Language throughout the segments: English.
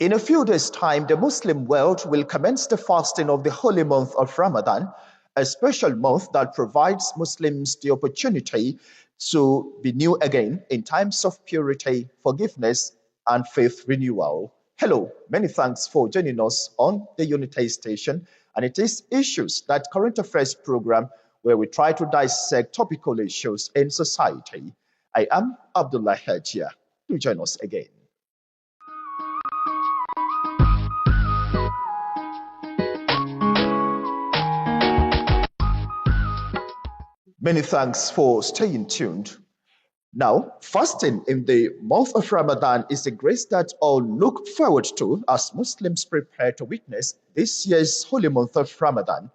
In a few days' time, the Muslim world will commence the fasting of the holy month of Ramadan, a special month that provides Muslims the opportunity to be new again in times of purity, forgiveness, and faith renewal. Hello, many thanks for joining us on the Unity Station, and it is Issues, that current affairs program where we try to dissect topical issues in society. I am Abdullah Hajia. Do join us again. Many thanks for staying tuned. Now, fasting in the month of Ramadan is a grace that all look forward to as Muslims prepare to witness this year's holy month of Ramadan.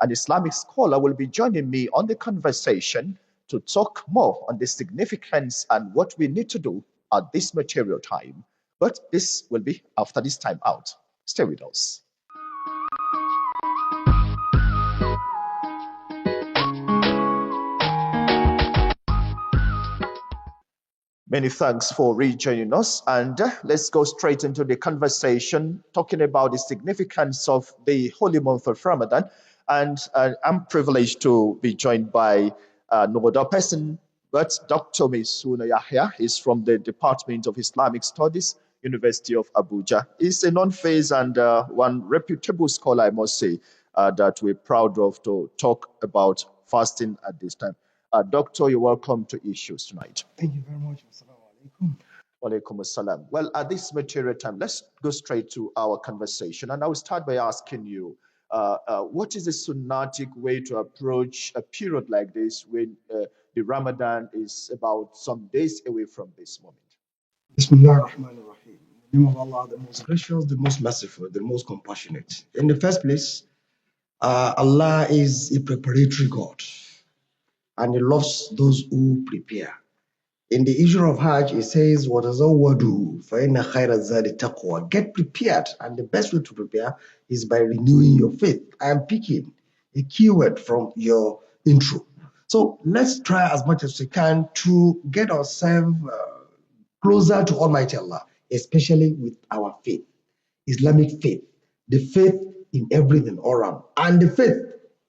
An Islamic scholar will be joining me on the conversation to talk more on the significance and what we need to do at this material time. But this will be after this time out. Stay with us. Many thanks for rejoining us, and let's go straight into the conversation talking about the significance of the holy month of Ramadan. And I'm privileged to be joined by no other person but Dr. MAISUNA Yahya. He's from the Department of Islamic Studies, University of Abuja. He's a non-phase and one reputable scholar, I must say, that we're proud of to talk about fasting at this time. Doctor, you're welcome to Issues tonight. Thank you very much. Assalamu alaikum. Walaikum assalam. Well, at this material time, let's go straight to our conversation. And I will start by asking you, what is the sunnatic way to approach a period like this when the Ramadan is about some days away from this moment? Bismillah ar-Rahman ar-Rahim. In the name of Allah, the most gracious, the most merciful, the most compassionate. In the first place, Allah is a preparatory God, and He loves those who prepare. In the issue of Hajj, it says, وَتَزَوَّدُوا فَإِنَّ خَيْرَ الزَّادِ التَّقْوَى. Get prepared, and the best way to prepare is by renewing your faith. I am picking a keyword from your intro. So let's try as much as we can to get ourselves closer to Almighty Allah, especially with our faith, Islamic faith, the faith in everything all around, and the faith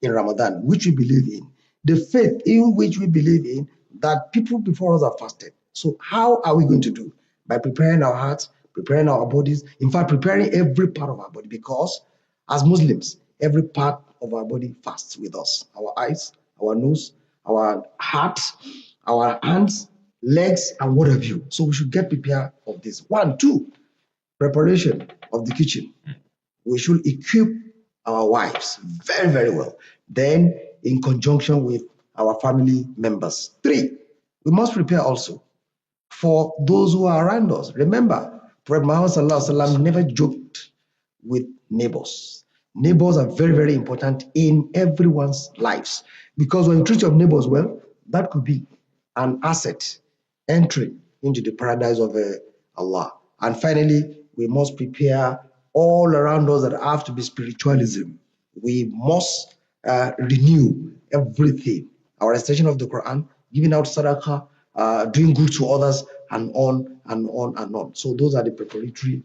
in Ramadan, which we believe in, the faith in which we believe in that people before us have fasted. So how are we going to do? By preparing our hearts, preparing our bodies, in fact, preparing every part of our body, because as Muslims, every part of our body fasts with us. Our eyes, our nose, our heart, our hands, legs, and what have you. So we should get prepared of this. 1, 2, preparation of the kitchen. We should equip our wives very, very well. Then in conjunction with our family members. 3, we must prepare also for those who are around us. Remember, Prophet Muhammad Sallallahu Alaihi Wasallam never joked with neighbors. Neighbors are very, very important in everyone's lives, because when you treat your neighbors well, that could be an asset entry into the paradise of Allah. And finally, we must prepare all around us that have to be spiritualism. We must renew everything. Our recitation of the Quran, giving out sadaqah, doing good to others, and on and on and on. So those are the preparatory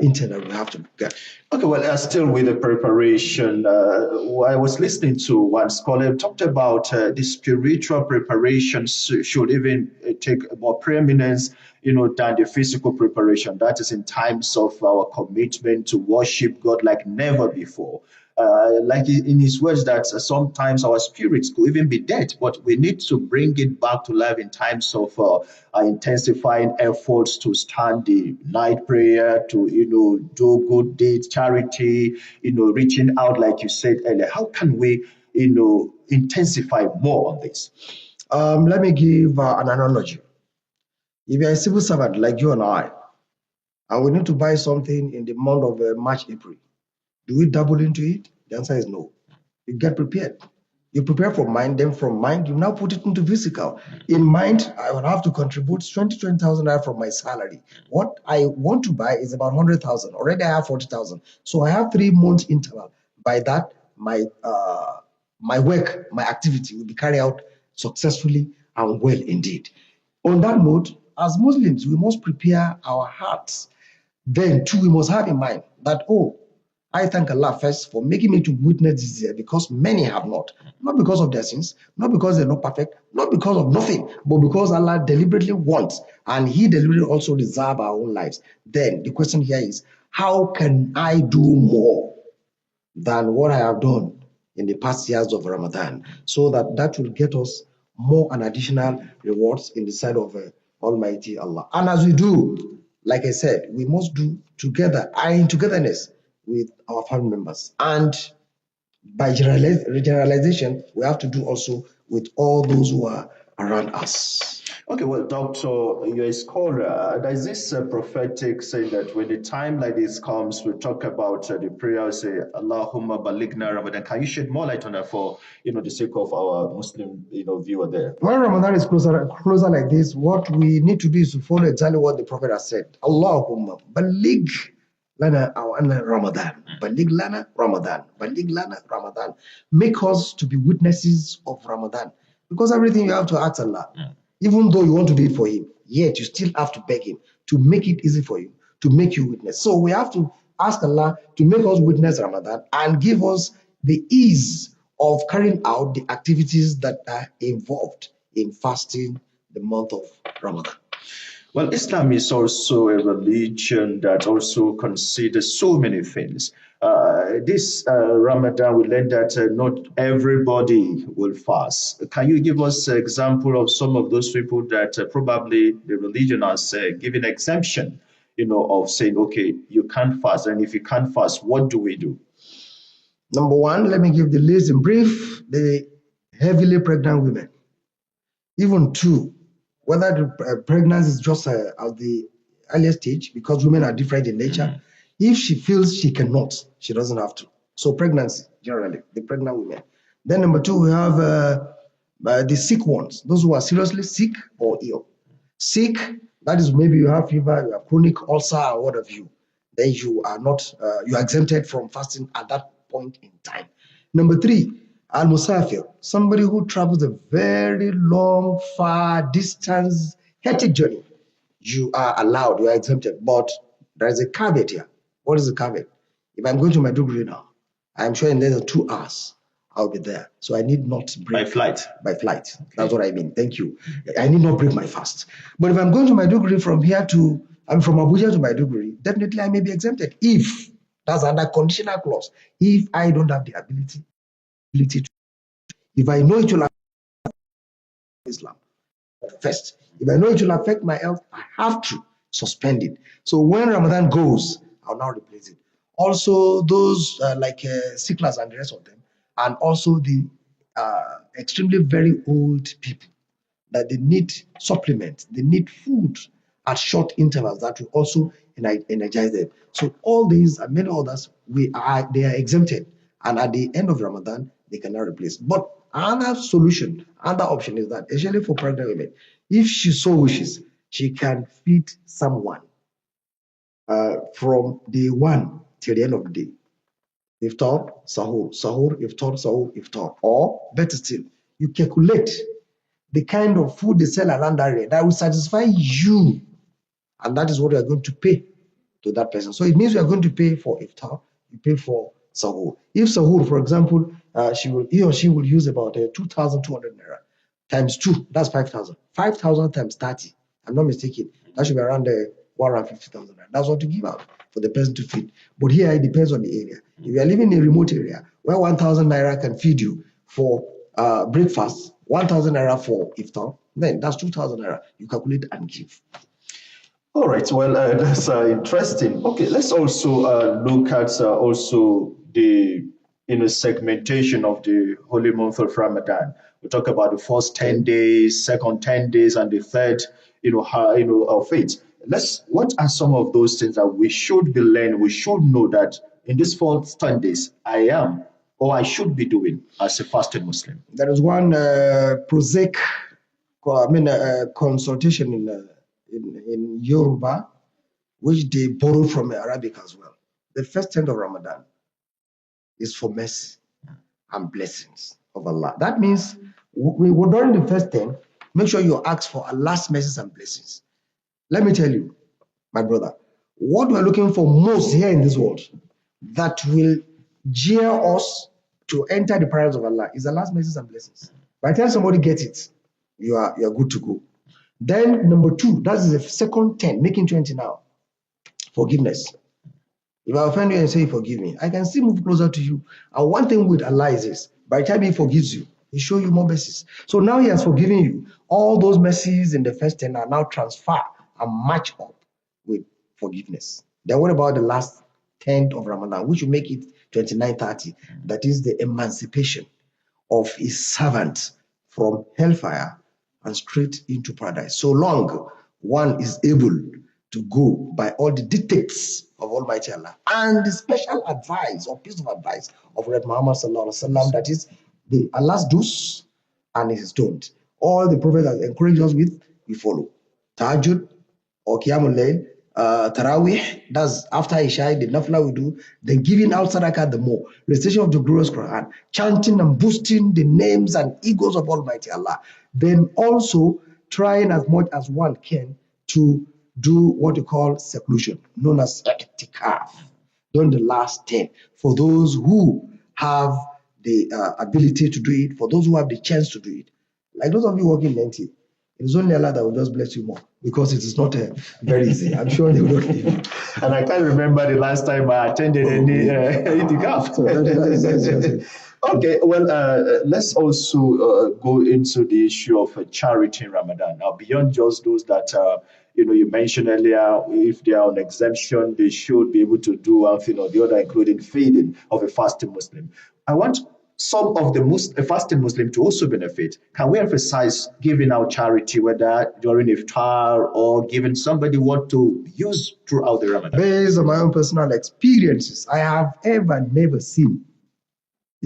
intent that we have to get. Okay, well, still with the preparation, I was listening to one scholar talked about the spiritual preparation should even take more preeminence, than the physical preparation. That is in times of our commitment to worship God like never before. Like in his words, that sometimes our spirits could even be dead, but we need to bring it back to life in times of intensifying efforts to stand the night prayer, to do good deeds, charity, reaching out, like you said earlier. How can we intensify more on this? Let me give an analogy. If you're a civil servant like you and I, and we need to buy something in the month of March, April, do we double into it? The answer is no. You get prepared. You prepare for mind, then from mind, you now put it into physical. In mind, I will have to contribute 20,000 naira from my salary. What I want to buy is about 100,000. Already I have 40,000. So I have 3 months interval. By that, my work, my activity will be carried out successfully and well indeed. On that note, as Muslims, we must prepare our hearts. Then two, we must have in mind that, oh, I thank Allah first for making me to witness this year, because many have not because of their sins, not because they're not perfect, not because of nothing, but because Allah deliberately wants, and He deliberately also reserve our own lives. Then the question here is, how can I do more than what I have done in the past years of Ramadan, so that will get us more and additional rewards in the sight of Almighty Allah. And as we do, like I said, we must do together, in togetherness with our family members. And by generalization, we have to do also with all those who are around us. Okay, well, Doctor, you're a scholar. There's this prophetic saying that when the time like this comes, we talk about the prayer, say, Allahumma baligna Ramadan. Can you shed more light on that for, the sake of our Muslim, viewer there? When Ramadan is closer like this, what we need to do is to follow exactly what the Prophet has said. Allahumma balig lana Ramadan. Balig lana Ramadan. Balig lana Ramadan. Make us to be witnesses of Ramadan. Because everything you have to ask Allah. Even though you want to do it for Him, yet you still have to beg Him to make it easy for you, to make you witness. So we have to ask Allah to make us witness Ramadan and give us the ease of carrying out the activities that are involved in fasting the month of Ramadan. Well, Islam is also a religion that also considers so many things. This Ramadan, we learned that not everybody will fast. Can you give us an example of some of those people that probably the religion has given exemption, of saying, okay, you can't fast, and if you can't fast, what do we do? Number one, let me give the list in brief. The heavily pregnant women. Even two, whether the pregnancy is just at the earliest stage, because women are different in nature. If she feels she cannot, she doesn't have to. So pregnancy, generally, the pregnant women. Then number two, we have the sick ones, those who are seriously sick or ill. Sick, that is maybe you have fever, you have chronic ulcer or what have you. Then you are not, you are exempted from fasting at that point in time. Number three, al-mustofiyyah, somebody who travels a very long, far distance, hectic journey. You are allowed, you are exempted, but there is a caveat here. What is the caveat? If I'm going to Maiduguri now, I'm sure in less than 2 hours, I'll be there. So I need not break. By flight? By flight. Okay. That's what I mean. Thank you. I need not break my fast. But if I'm going to Maiduguri from here to, I'm from Abuja to Maiduguri, definitely I may be exempted if, that's under conditional clause, if I don't have the ability to, if I know it will affect Islam. First, if I know it will affect my health, I have to suspend it. So when Ramadan goes, I'll now replace it. Also, those like sicklers and the rest of them, and also the extremely very old people, that they need supplements, they need food at short intervals that will also energize them. So all these and many others, they are exempted, and at the end of Ramadan, they cannot replace. But another solution, another option is that, especially for pregnant women, if she so wishes, she can feed someone from day one till the end of the day. Iftar, sahur, sahur, iftar, sahur, iftar. Or better still, you calculate the kind of food they sell around that area that will satisfy you, and that is what you are going to pay to that person. So it means you are going to pay for iftar, you pay for sahur. If sahur, for example, he or she will use about 2,200 naira times 2, that's 5,000. 5,000 times 30, I'm not mistaken, that should be around 150,000 naira. That's what you give out for the person to feed. But here it depends on the area. If you are living in a remote area where 1,000 naira can feed you for breakfast, 1,000 naira for iftar, then that's 2,000 naira. You calculate and give. All right. Well, that's interesting. Okay, let's also look at also the segmentation of the holy month of Ramadan. We talk about the first 10 days, second 10 days, and the third, of it. What are some of those things that we should be learning? We should know that in these first 10 days, I am or I should be doing as a fasted Muslim. There is one prosaic, consultation in Yoruba, which they borrowed from Arabic as well. The first 10 of Ramadan is for mercy and blessings of Allah. That means during the first 10, make sure you ask for Allah's mercies and blessings. Let me tell you, my brother, What we're looking for most here in this world that will jeer us to enter the paradise of Allah is Allah's mercies and blessings. By the time somebody gets it, you are good to go. Then number 2, that is the second 10, making 20 now. Forgiveness. If I offend you and say forgive me, I can still move closer to you. And one thing with Allah is this: by the time He forgives you, He shows you more mercies. So now He has forgiven you. All those mercies in the first 10 are now transferred and match up with forgiveness. Then what about the last 10th of Ramadan, which will make it 29:30? That is the emancipation of His servant from hellfire and straight into paradise. So long one is able to go by all the dictates of Almighty Allah and the special advice or piece of advice of Prophet Muhammad sallallahu alaihi wasallam, that is the Allah's do's and His don't. All the Prophet has encouraged us with, we follow. Tahajjud or Qiyamul Layl, Taraweeh, that's after Isha, the Nafla we do, then giving out Sadaqah the more, recitation of the glorious Quran, chanting and boosting the names and egos of Almighty Allah, then also trying as much as one can to do what you call seclusion, known as i'tikaf, during the last 10. For those who have the ability to do it, for those who have the chance to do it. Like those of you working in NTA, it is only Allah that will just bless you more, because it is not very easy. I'm sure they will not leave you. And I can't remember the last time I attended any itikaf. Okay, well, let's also go into the issue of charity in Ramadan. Now, beyond just those that you mentioned earlier, if they are on exemption, they should be able to do one thing or the other, including feeding of a fasting Muslim. I want some of the fasting Muslim to also benefit. Can we emphasize giving out charity, whether during iftar or giving somebody what to use throughout the Ramadan? Based on my own personal experiences, I have never seen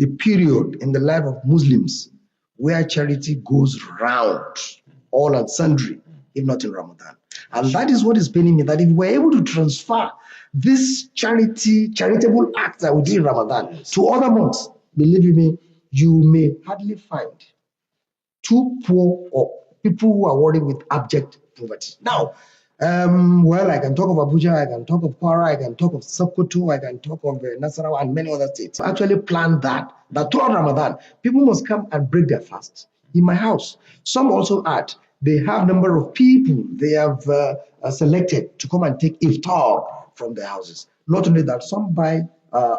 a period in the life of Muslims where charity goes round all and sundry, if not in Ramadan. And that is what is paining me, that if we're able to transfer this charitable act that we do in Ramadan to other months, believe me, you may hardly find too poor or people who are worried with abject poverty. Now, well, I can talk of Abuja, I can talk of Kwara, I can talk of Sokoto, I can talk of Nasarawa and many other states. I actually planned that throughout Ramadan, people must come and break their fast in my house. Some also add, they have number of people they have selected to come and take iftar from their houses. Not only that, some buy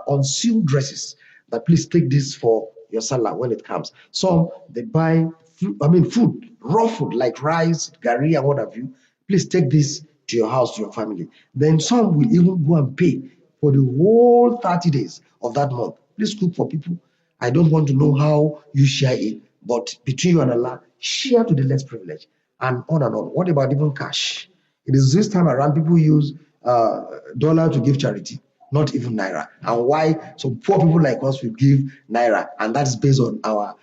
unsealed dresses that please take this for your salah when it comes. Some, they buy food, raw food like rice, gari, and what have you. Please take this to your house, to your family. Then some will even go and pay for the whole 30 days of that month. Please cook for people. I don't want to know how you share it, but between you and Allah, share to the less privileged, and on and on. What about even cash? It is this time around people use dollar to give charity, not even naira. And why some poor people like us will give naira, and that is based on our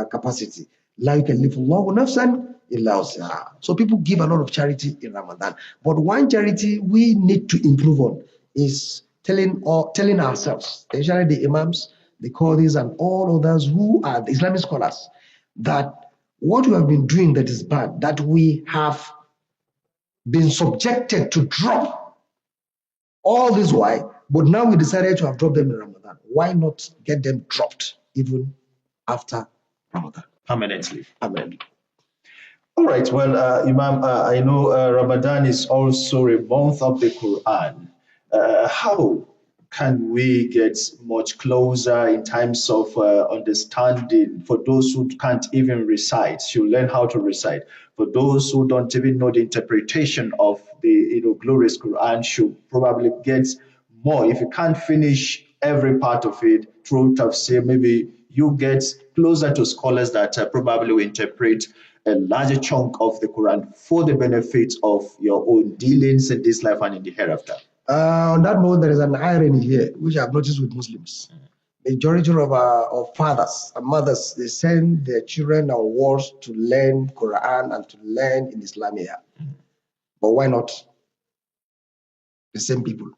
capacity. Like a little long nafsan. So people give a lot of charity in Ramadan. But one charity we need to improve on is telling ourselves, especially the imams, the qadis, and all others who are the Islamic scholars, that what we have been doing that is bad, that we have been subjected to drop all this while, but now we decided to have dropped them in Ramadan. Why not get them dropped even after Ramadan? Permanently. Permanently. All right. Well, Imam, I know Ramadan is also a month of the Quran. How can we get much closer in terms of understanding for those who can't even recite, should learn how to recite. For those who don't even know the interpretation of the glorious Quran, should probably get more. If you can't finish every part of it through tafsir, maybe you get closer to scholars that probably will interpret a larger chunk of the Quran for the benefit of your own dealings in this life and in the hereafter. On that note, there is an irony here, which I've noticed with Muslims. Majority of fathers and mothers, they send their children on wars to learn Quran and to learn in Islamia. But why not the same people?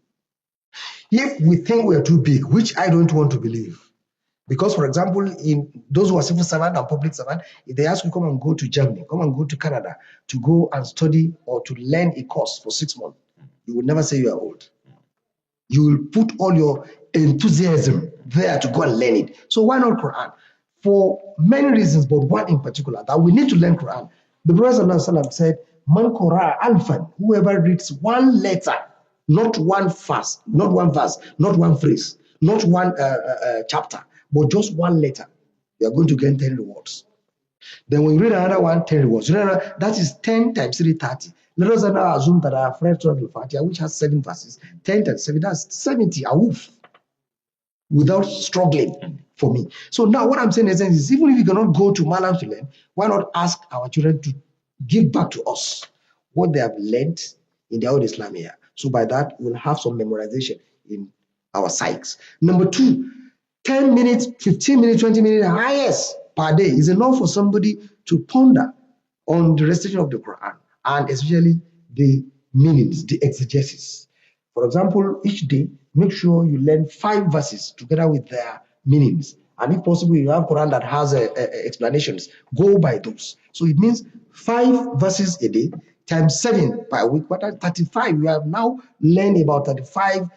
If we think we are too big, which I don't want to believe, because, for example, in those who are civil servant and public servant, if they ask you come and go to Germany, come and go to Canada to go and study or to learn a course for 6 months, You will never say you are old. You will put all your enthusiasm there to go and learn it. So why not Quran? For many reasons, but one in particular, that we need to learn Quran. The Prophet ﷺ said, Man Qura alfan, whoever reads one letter, not one verse, not one phrase, not one chapter, but just one letter, you are going to gain 10 rewards. Then when you read another one, 10 rewards. That is 10 times 3, 30. Let us now assume that I have read Surah Al-Fatiha, which has 7 verses. 10 times 7, that's 70, a woof, without struggling for me. So now what I'm saying is, even if you cannot go to Malam to learn, why not ask our children to give back to us what they have learned in their own Islamia? So by that, we'll have some memorization in our psyches. Number 2, 10 minutes, 15 minutes, 20 minutes, highest per day is enough for somebody to ponder on the recitation of the Quran, and especially the meanings, the exegesis. For example, each day, make sure you learn 5 verses together with their meanings. And if possible, you have Quran that has explanations. Go by those. So it means 5 verses a day times 7 per week. But at 35, you have now learned about 35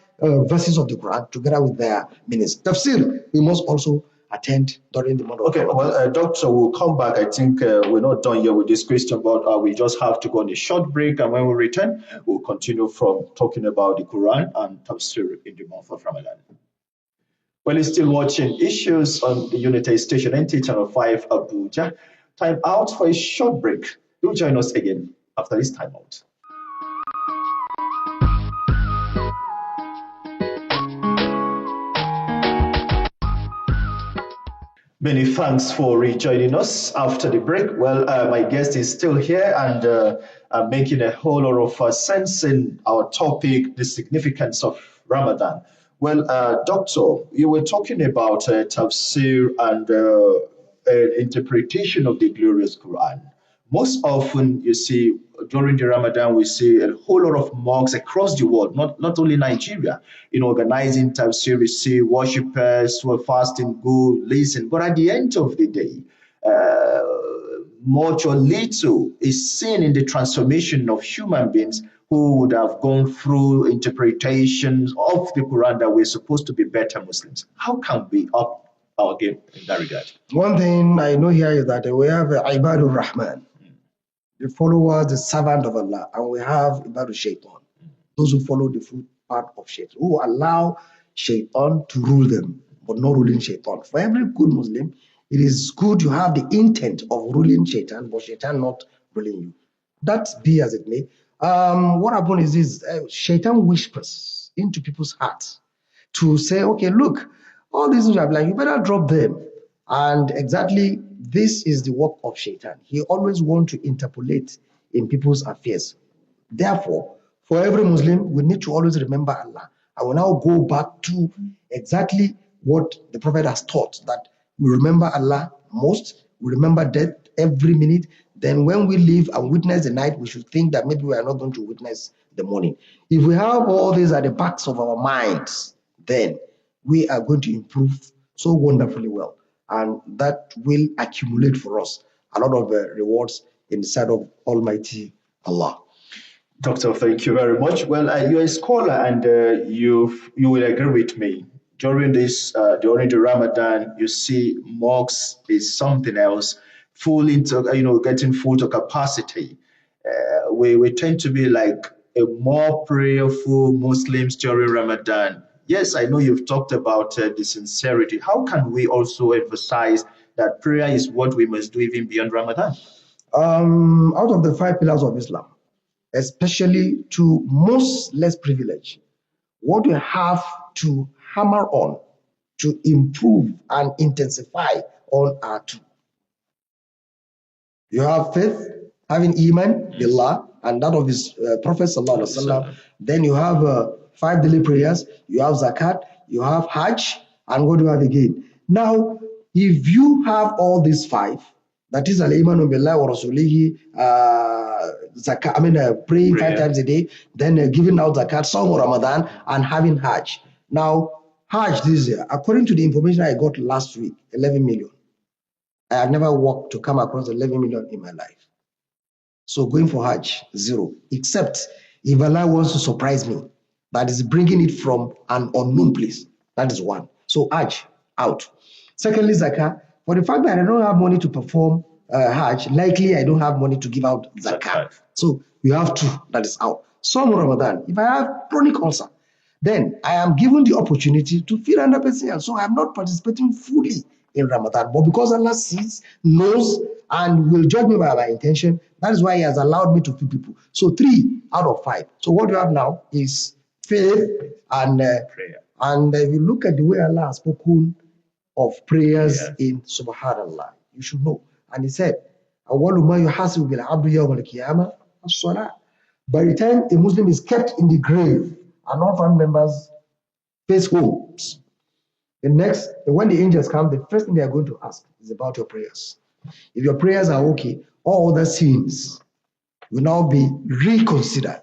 verses of the Quran together with their meanings. Tafsir, we must also attend during the month of Okay, well, Doctor, we'll come back. I think we're not done here with this question, but we just have to go on a short break. And when we return, we'll continue from talking about the Quran and Tafsir in the month of Ramadan. Well, you're still watching Issues on the United Station, NTA Channel 5, Abuja. Time out for a short break. Do join us again after this time out. Many thanks for rejoining us after the break. Well, my guest is still here and making a whole lot of sense in our topic, the significance of Ramadan. Well, Doctor, you were talking about tafsir and interpretation of the glorious Quran. Most often, you see, during the Ramadan, we see a whole lot of mosques across the world, not only Nigeria, organizing tafsir. We see worshippers who are fasting, go listen. But at the end of the day, much or little is seen in the transformation of human beings who would have gone through interpretations of the Quran that we're supposed to be better Muslims. How can we up our game in that regard? One thing I know here is that we have Ibadur Rahman, the followers, the servant of Allah, and we have Ibadur Shaitan, those who follow the footpath of Shaitan, who allow Shaitan to rule them, but not ruling Shaitan. For every good Muslim, it is good you have the intent of ruling Shaitan, but Shaitan not ruling you. That be as it may. What happens is this, Shaitan whispers into people's hearts to say, okay, look, all these things you have learned, you better drop them. And exactly this is the work of Shaitan. He always wants to interpolate in people's affairs. Therefore, for every Muslim, we need to always remember Allah. I will now go back to exactly what the Prophet has taught, that we remember Allah most, we remember death every minute. Then when we live and witness the night, we should think that maybe we are not going to witness the morning. If we have all these at the backs of our minds, then we are going to improve so wonderfully well. And that will accumulate for us a lot of rewards in the sight of Almighty Allah. Doctor, thank you very much. Well, you're a scholar and you will agree with me. During the Ramadan, you see mosques is something else, full into getting full to capacity. We tend to be like a more prayerful Muslims during Ramadan. Yes, I know you've talked about the sincerity. How can we also emphasize that prayer is what we must do even beyond Ramadan? Out of the 5 pillars of Islam, especially to most less privileged, what we have to hammer on to improve and intensify on are 2. You have faith, having iman, billah, and that of his Prophet sallallahu alaihi wasallam. Then you have 5 daily prayers, you have zakat, you have hajj, and what do you have again? Now, if you have all these 5, that is al-iman billah wa rasulihi, zakat, praying 5 times a day, then giving out zakat, song or Ramadan, and having hajj. Now, hajj this year, according to the information I got last week, 11 million. I have never worked to come across 11 million in my life. So going for hajj, 0, except If Allah wants to surprise me, that is bringing it from an unknown place. That is one. So Hajj, out. Secondly, Zakah. For the fact that I don't have money to perform Hajj, likely I don't have money to give out Zakah. So you have two, that is out. Some Ramadan. If I have chronic ulcer, then I am given the opportunity to feed another person. And so I'm not participating fully in Ramadan. But because Allah sees, knows, and will judge me by my intention, that is why He has allowed me to feed people. So 3 out of 5. So what you have now is faith and prayer. And if you look at the way Allah has spoken of prayers in Subhanallah, you should know. And He said, أَوَّلُ مَا يُحَاسِبُ بِالْعَبْدِ يَوْمَ الْقِيَامَةِ الصَّلَاةِ. By the time a Muslim is kept in the grave and all family members face homes, when the angels come, the first thing they are going to ask is about your prayers. If your prayers are okay, all other sins will now be reconsidered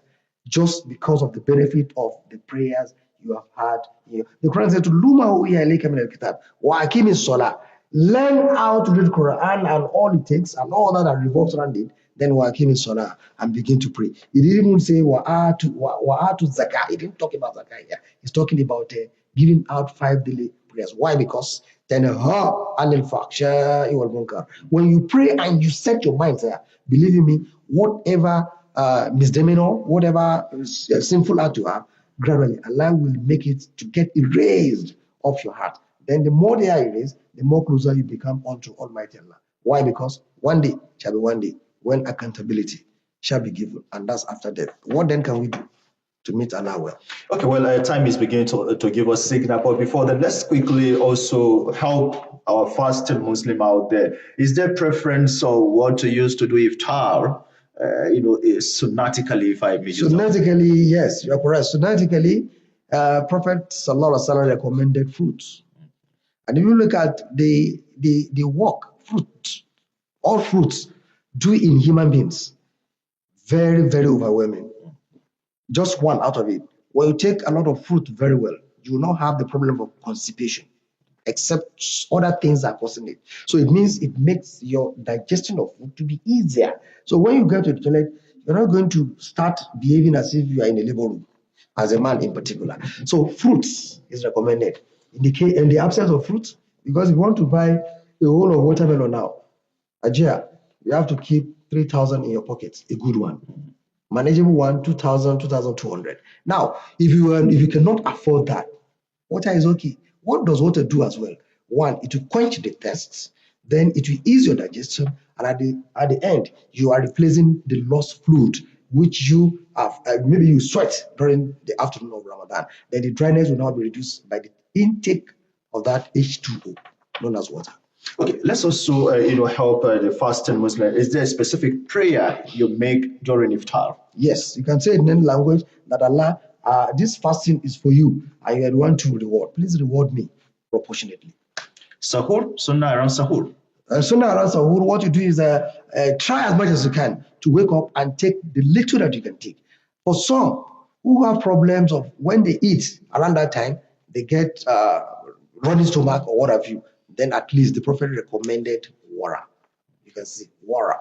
just because of the benefit of the prayers you have had. The Quran said to Luma ilayka min al-kitab wa aqimi as-salah. Learn how to read the Quran and all it takes and all that revolves around it. Then wa aqimi as-salah and begin to pray. He didn't even say wa atu zakah. He didn't talk about zakah here. He's talking about giving out 5 daily prayers. Why? Because when you pray and you set your mind there, believe me, whatever misdemeanor, whatever sinful act you have, gradually Allah will make it to get erased off your heart. Then the more they are erased, the more closer you become unto Almighty Allah. Why? Because one day shall be one day when accountability shall be given, and that's after death. What then can we do to meet Allah well? Okay, well, time is beginning to give us signal, but before that, let's quickly also help our fasting Muslim out there. Is there preference or what to use to do iftar? Sunnatically, if I may use that. Sunnatically, yes, you are correct. Sunnatically, Prophet Sallallahu Alaihi Wasallam recommended fruits. And if you look at the work, all fruits do in human beings, very, very overwhelming. Just one out of it. When you take a lot of fruit very well, you will not have the problem of constipation, except other things are causing it. So it means it makes your digestion of food to be easier. So when you go to the toilet, you're not going to start behaving as if you are in a labor room, as a man in particular. So fruits is recommended. In the absence of fruits, because if you want to buy a whole of watermelon now, Ajia, you have to keep 3,000 in your pocket, a good one. Manageable one, 2,000, 2,200. Now, if you cannot afford that, water is okay. What does water do as well? One, it will quench the thirst, then it will ease your digestion, and at the end, you are replacing the lost fluid, which you have, maybe you sweat during the afternoon of Ramadan. Then the dryness will now be reduced by the intake of that H2O, known as water. Okay, let's also help the fasting Muslim. Is there a specific prayer you make during iftar? Yes, you can say in any language that Allah, this fasting is for you, and you are the one to reward. Please reward me proportionately. Sahur, sunnah around sahur. Sunnah around sahur, what you do is try as much as you can to wake up and take the little that you can take. For some who have problems of when they eat around that time, they get running stomach or what have you, then at least the Prophet recommended water. You can see water,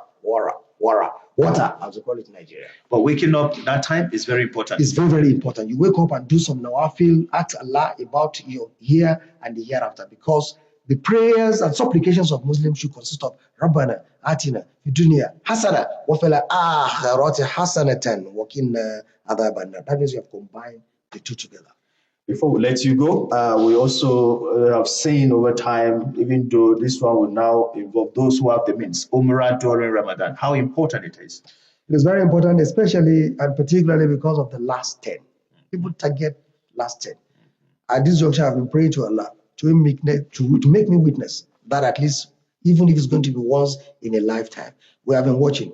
as we call it in Nigeria. But waking up that time is very important. It's very, very important. You wake up and do some nawafil, ask Allah about your here and the hereafter, because the prayers and supplications of Muslims should consist of Rabbana atina fid dunya hasana wa fil akhirati hasanatan wa qina adhaban nar. That means you have combined the two together. Before we let you go, we also have seen over time, even though this one will now involve those who have the means, Umrah during Ramadan, how important it is. It is very important, especially and particularly because of the last 10. People target last 10. At this juncture, I've been praying to Allah to make me witness that at least, even if it's going to be once in a lifetime, we have been watching.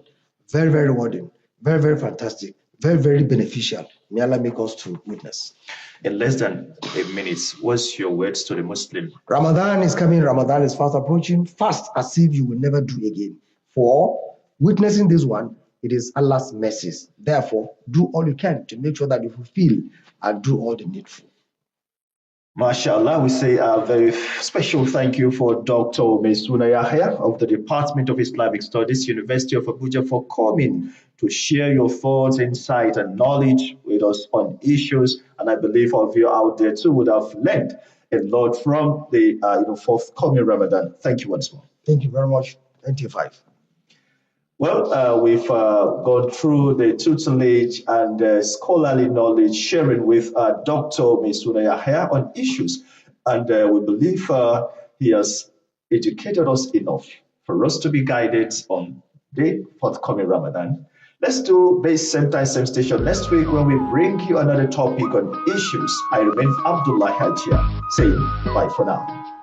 Very, very rewarding, very, very fantastic, very, very beneficial. May Allah make us to witness. In less than a minute, what's your words to the Muslim? Ramadan is coming. Ramadan is fast approaching. Fast as if you will never do again. For witnessing this one, it is Allah's mercies. Therefore, do all you can to make sure that you fulfill and do all the needful. MashaAllah, we say a very special thank you for Dr. MAISUNA Yahya of the Department of Islamic Studies, University of Abuja, for coming to share your thoughts, insight, and knowledge with us on issues. And I believe all of you out there too would have learned a lot from the forthcoming Ramadan. Thank you once more. Thank you very much. 25. Well, we've gone through the tutelage and scholarly knowledge sharing with Dr. MAISUNA Yahya on issues, and we believe he has educated us enough for us to be guided on the forthcoming Ramadan. Let's do base same time, same station next week when we bring you another topic on issues. I remain Abdullah Hajia saying bye for now.